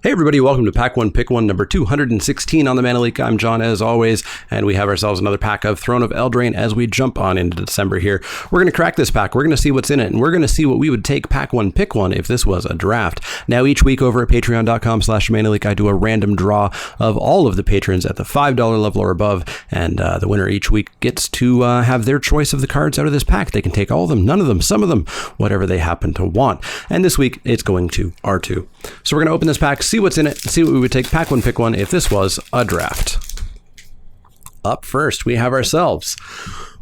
Hey everybody, welcome to Pack 1 Pick 1 number 216 on the Mana Leak. I'm John as always, and we have ourselves another pack of Throne of Eldraine as we jump on into December here. We're going to crack this pack, we're going to see what's in it, and we're going to see what we would take Pack 1 Pick 1 if this was a draft. Now each week over at patreon.com/Mana Leak, I do a random draw of all of the patrons at the $5 level or above, and the winner each week gets to have their choice of the cards out of this pack. They can take all of them, none of them, some of them, whatever they happen to want. And this week it's going to R2. So we're going to open this pack, see what's in it, see what we would take Pack 1 Pick 1 if this was a draft. Up first, we have ourselves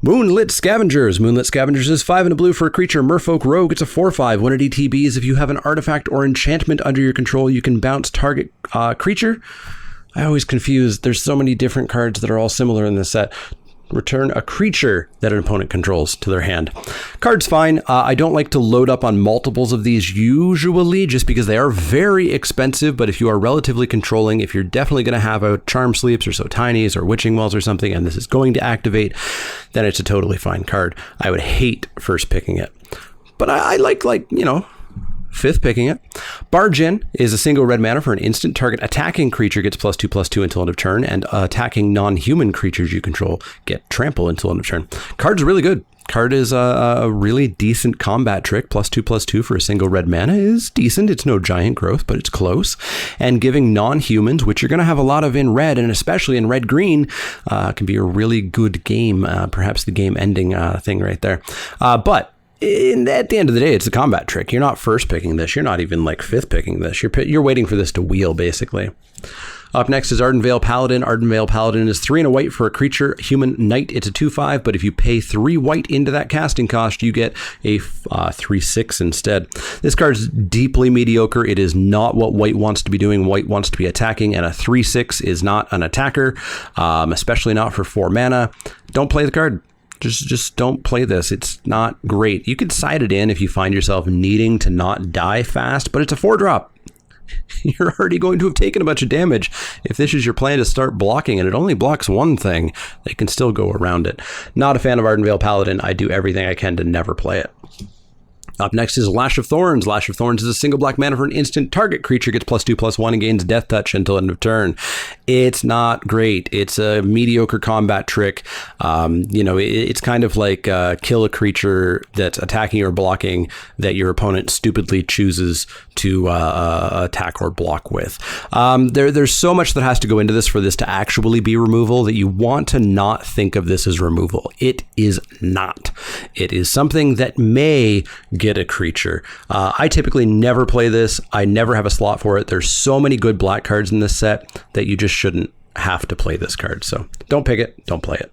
Moonlit Scavengers. Moonlit Scavengers is 5 and a blue for a creature. Merfolk Rogue. It's a 4/5. When it ETBs, if you have an artifact or enchantment under your control, you can bounce target creature. I always confuse. There's so many different cards that are all similar in this set. Return a creature that an opponent controls to their hand. Card's fine. I don't like to load up on multiples of these usually just because they are very expensive, but if you are relatively controlling, if you're definitely going to have a Charm Sleeps or So Tinies or Witching Wells or something, and this is going to activate, then it's a totally fine card. I would hate first picking it. But I like, you know, fifth picking it. Barge In is a single red mana for an instant. Target attacking creature gets +2/+2 until end of turn, and attacking non-human creatures you control get trample until end of turn. Card's really good. Card is a really decent combat trick. +2/+2 for a single red mana is decent. It's no giant growth, but it's close. And giving non-humans, which you're going to have a lot of in red, and especially in red-green, can be a really good game. Perhaps the game-ending thing right there. But at the end of the day, it's a combat trick. You're not first picking this. You're not even like fifth picking this. You're waiting for this to wheel, basically. Up next is Arden Paladin. Arden Paladin is 3 and a white for a creature, human knight. It's a 2/5, but if you pay 3 white into that casting cost, you get a 3/6 instead. This card's deeply mediocre. It is not what white wants to be doing. White wants to be attacking, and a 3/6 is not an attacker, especially not for 4 mana. Don't play the card. Just don't play this. It's not great. You could side it in if you find yourself needing to not die fast, but it's a 4-drop. You're already going to have taken a bunch of damage. If this is your plan to start blocking and it only blocks one thing, they can still go around it. Not a fan of Arden Paladin. I do everything I can to never play it. Up next is Lash of Thorns. Lash of Thorns is a single black mana for an instant. Target creature gets +2/+1 and gains Death Touch until end of turn. It's not great. It's a mediocre combat trick. It's kind of like kill a creature that's attacking or blocking that your opponent stupidly chooses to attack or block with. There's so much that has to go into this for this to actually be removal that you want to not think of this as removal. It is not. It is something that may get a creature. I typically never play this. I never have a slot for it. There's so many good black cards in this set that you just shouldn't have to play this card. So don't pick it. Don't play it.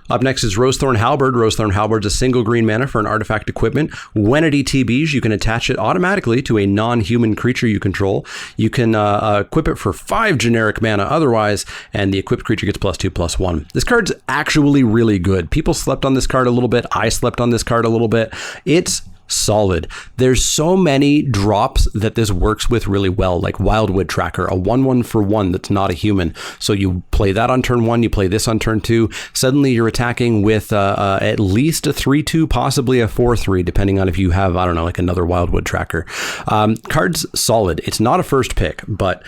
Up next is Thorn Halberd. Thorn Halberd is a single green mana for an artifact equipment. When it ETBs, you can attach it automatically to a non-human creature you control. You can equip it for 5 generic mana otherwise, and the equipped creature gets +2/+1. This card's actually really good. People slept on this card a little bit. I slept on this card a little bit. It's solid. There's so many drops that this works with really well, like Wildwood Tracker, a 1/1 for 1 that's not a human. So you play that on turn 1, you play this on turn 2. Suddenly you're attacking with at least a 3/2, possibly a 4/3, depending on if you have, I don't know, like another Wildwood Tracker. Card's solid. It's not a first pick, but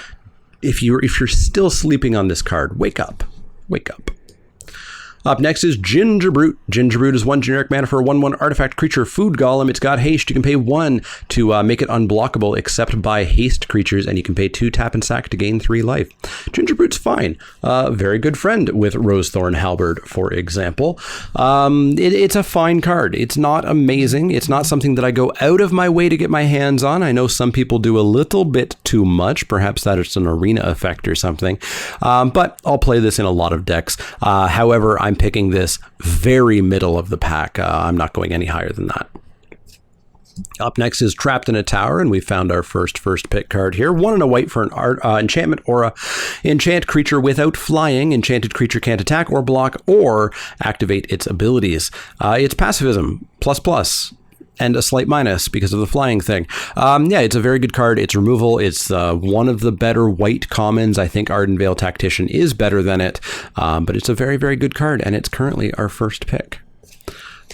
if you're still sleeping on this card, wake up. Wake up. Up next is Gingerbrute. Gingerbrute is 1 generic mana for a 1/1 artifact creature, food golem. It's got haste. You can pay 1 to make it unblockable except by haste creatures, and you can pay 2 tap and sack to gain 3 life. Gingerbrute's fine. Very good friend with Thorn Halberd, for example. It's a fine card. It's not amazing. It's not something that I go out of my way to get my hands on. I know some people do a little bit too much. Perhaps that is an arena effect or something. But I'll play this in a lot of decks. However, I'm picking this very middle of the pack. I'm not going any higher than that. Up next is Trapped in a Tower, and we found our first pick card here. 1 and a white for an enchantment aura. Enchant creature without flying. Enchanted creature can't attack or block or activate its abilities. It's pacifism, ++. And a slight minus because of the flying thing. It's a very good card. It's removal. It's one of the better white commons. I think Arden Tactician is better than it, but it's a very, very good card, and it's currently our first pick.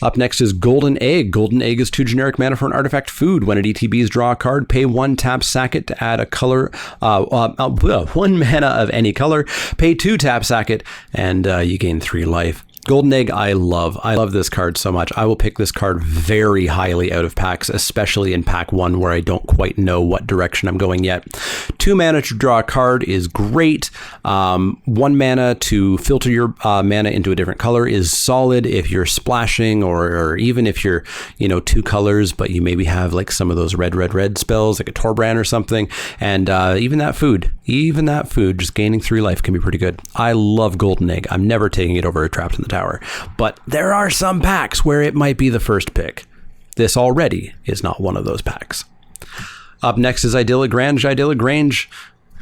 Up next is Golden Egg. Golden Egg is 2 generic mana for an artifact food. When it ETBs, draw a card, pay 1, tap, sack it to add a color, 1 mana of any color, pay 2, tap, sack it, and you gain 3 life. Golden Egg, I love. I love this card so much. I will pick this card very highly out of packs, especially in pack 1 where I don't quite know what direction I'm going yet. 2 mana to draw a card is great. 1 mana to filter your mana into a different color is solid if you're splashing, or even if you're, 2 colors, but you maybe have like some of those red spells, like a Torbrand or something. And even that food, just gaining 3 life can be pretty good. I love Golden Egg. I'm never taking it over a Trapped in the Tower, but there are some packs where it might be the first pick. This already is not one of those packs. Up next is Idyllic Grange. Idyllic Grange,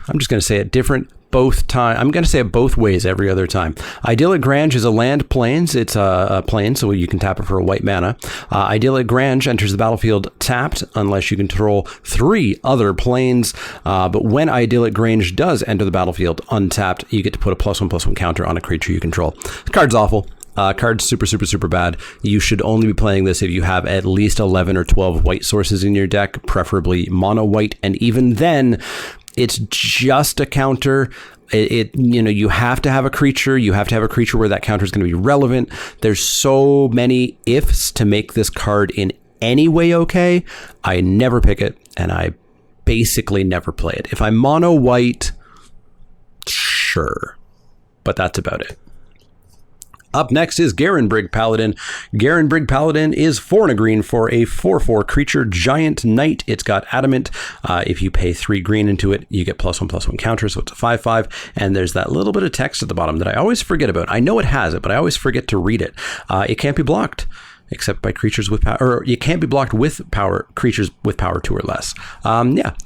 I'm just going to say it different both time. I'm going to say it both ways every other time. Idyllic Grange is a land plains. It's a plain, so you can tap it for a white mana. Idyllic Grange enters the battlefield tapped unless you control 3 other plains. But when Idyllic Grange does enter the battlefield untapped, you get to put a +1/+1 counter on a creature you control. The card's awful. Card's super bad. You should only be playing this if you have at least 11 or 12 white sources in your deck, preferably mono white, and even then, it's just a counter. You have to have a creature. You have to have a creature where that counter is going to be relevant. There's so many ifs to make this card in any way okay. I never pick it, and I basically never play it. If I'm mono white, sure, but that's about it. Up next is Garin, Brig Paladin. Garin, Brig Paladin is 4 and a green for a 4/4 creature, giant knight. It's got adamant. If you pay 3 green into it, you get +1/+1 counter, so it's a 5/5. And there's that little bit of text at the bottom that I always forget about. I know it has it, but I always forget to read it. It can't be blocked except by creatures with power, or you can't be blocked with power, creatures with power 2 or less.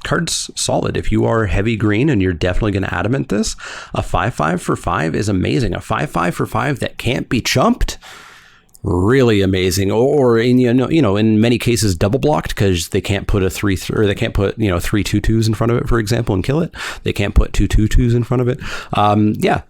Card's solid. If you are heavy green and you're definitely going to adamant this, a 5/5 for 5 is amazing. A 5/5 for 5 that can't be chumped, really amazing. Or in many cases double blocked because they can't put a 3 or they can't put 3 2/2s in front of it, for example, and kill it. They can't put 2 2/2s in front of it.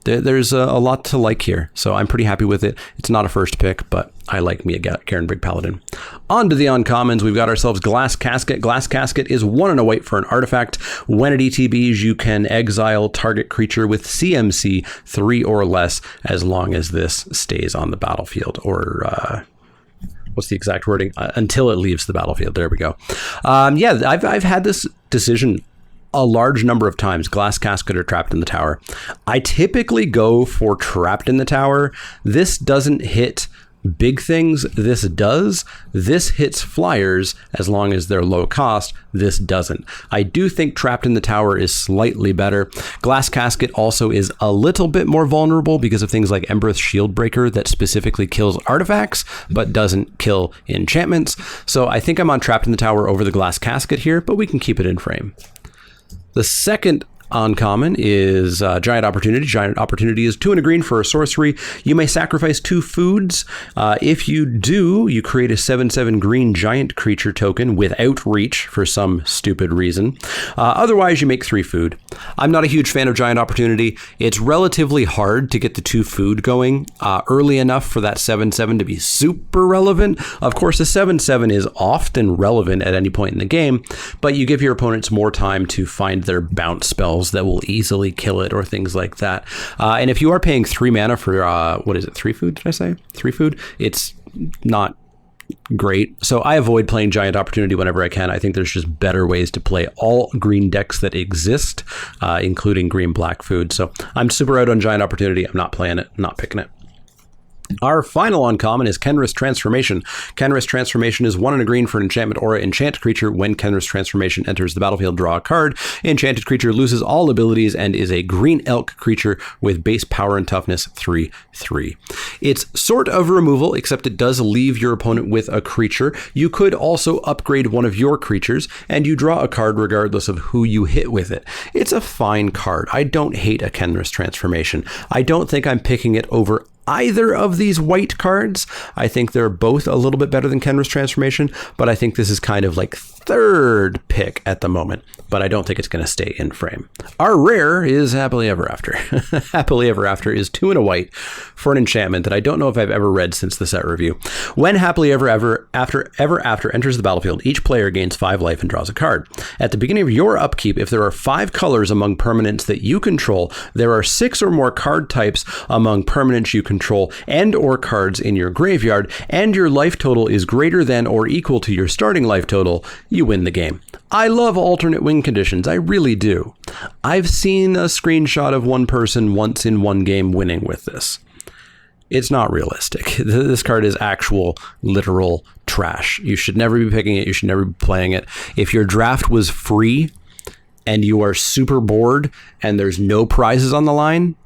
There's a lot to like here, so I'm pretty happy with it. It's not a first pick, but I like me a Garin, Brig Paladin. On to the uncommons. We've got ourselves Glass Casket. Glass Casket is 1 and a white for an artifact. When it ETBs, you can exile target creature with CMC 3 or less as long as this stays on the battlefield, or what's the exact wording? Until it leaves the battlefield. There we go. I've had this decision a large number of times, Glass Casket or Trapped in the Tower. I typically go for Trapped in the Tower. This doesn't hit big things. This does. This hits flyers as long as they're low cost. This doesn't. I do think Trapped in the Tower is slightly better. Glass Casket also is a little bit more vulnerable because of things like Embereth Shieldbreaker that specifically kills artifacts but doesn't kill enchantments. So I think I'm on Trapped in the Tower over the Glass Casket here, but we can keep it in frame. The second uncommon is Giant Opportunity. Giant Opportunity is 2 and a green for a sorcery. You may sacrifice 2 foods. If you do, you create a 7/7 green giant creature token without reach for some stupid reason. Otherwise, you make 3 food. I'm not a huge fan of Giant Opportunity. It's relatively hard to get the 2 food going early enough for that 7/7 to be super relevant. Of course, the 7/7 is often relevant at any point in the game, but you give your opponents more time to find their bounce spells that will easily kill it or things like that. And if you are paying 3 mana for, 3 food, did I say? 3 food? It's not great. So I avoid playing Giant Opportunity whenever I can. I think there's just better ways to play all green decks that exist, including green-black food. So I'm super out on Giant Opportunity. I'm not playing it, I'm not picking it. Our final uncommon is Kendras Transformation. Kendras Transformation is 1 and a green for an enchantment aura. Enchant creature. When Kendras Transformation enters the battlefield, draw a card. Enchanted creature loses all abilities and is a green elk creature with base power and toughness 3/3. It's sort of removal, except it does leave your opponent with a creature. You could also upgrade one of your creatures, and you draw a card regardless of who you hit with it. It's a fine card. I don't hate a Kendras Transformation. I don't think I'm picking it over either of these white cards. I think they're both a little bit better than Kendras Transformation, but I think this is kind of like third pick at the moment, but I don't think it's going to stay in frame. Our rare is Happily Ever After. Happily Ever After is 2 and a white for an enchantment that I don't know if I've ever read since the set review. When Happily Ever After enters the battlefield, each player gains 5 life and draws a card. At the beginning of your upkeep, if there are 5 colors among permanents that you control, there are 6 or more card types among permanents you control and or cards in your graveyard, and your life total is greater than or equal to your starting life total, you win the game. I love alternate win conditions. I really do. I've seen a screenshot of one person once in one game winning with this. It's not realistic. This card is actual, literal trash. You should never be picking it. You should never be playing it. If your draft was free and you are super bored and there's no prizes on the line,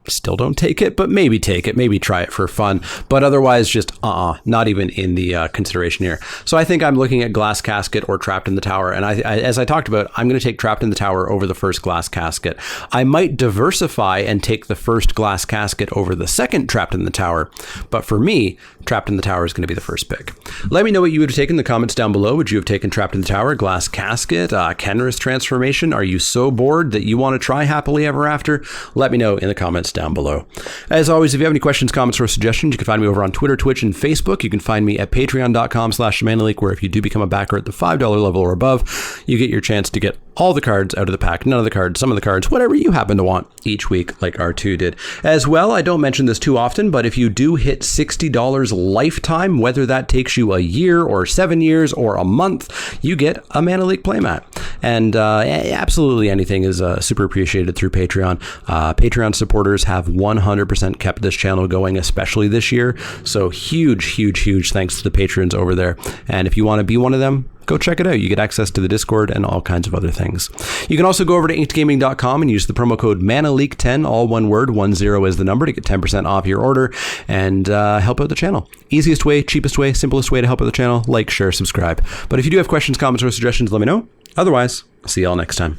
still don't take it, but maybe take it, maybe try it for fun, but otherwise just not even in the consideration here. So I think I'm looking at Glass Casket or Trapped in the Tower, and I as I talked about, I'm going to take Trapped in the Tower over the first Glass Casket. I might diversify and take the first Glass Casket over the second Trapped in the Tower, but for me, Trapped in the Tower is going to be the first pick. Let me know what you would have taken in the comments down below. Would you have taken Trapped in the Tower, Glass Casket, Kendras Transformation? Are you so bored that you want to try Happily Ever After? Let me know in the comments down below. As always, if you have any questions, comments, or suggestions, you can find me over on Twitter, Twitch, and Facebook. You can find me at patreon.com/themanaleak, where if you do become a backer at the $5 level or above, you get your chance to get all the cards out of the pack, none of the cards, some of the cards, whatever you happen to want each week, like R2 did. As well, I don't mention this too often, but if you do hit $60 lifetime, whether that takes you a year or 7 years or a month, you get a Mana Leak playmat. And absolutely anything is super appreciated through Patreon. Patreon supporters have 100% kept this channel going, especially this year. So huge thanks to the patrons over there. And if you want to be one of them, go check it out. You get access to the Discord and all kinds of other things. You can also go over to inkedgaming.com and use the promo code MANALEAK10, all one word, 10 is the number, to get 10% off your order and help out the channel. Easiest way, cheapest way, simplest way to help out the channel. Like, share, subscribe. But if you do have questions, comments, or suggestions, let me know. Otherwise, I'll see y'all next time.